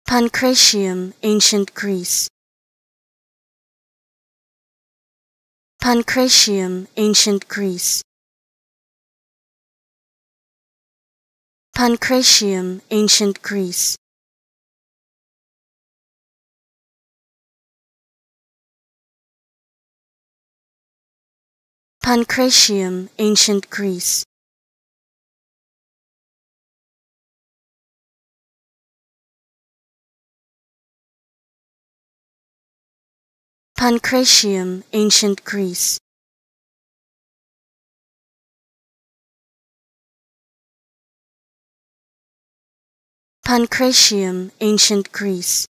Pancratium, ancient Greece. Pancratium, ancient Greece. Pancratium, ancient Greece. Pancratium, ancient Greece. Pancratium, ancient Greece. Pancratium, ancient Greece.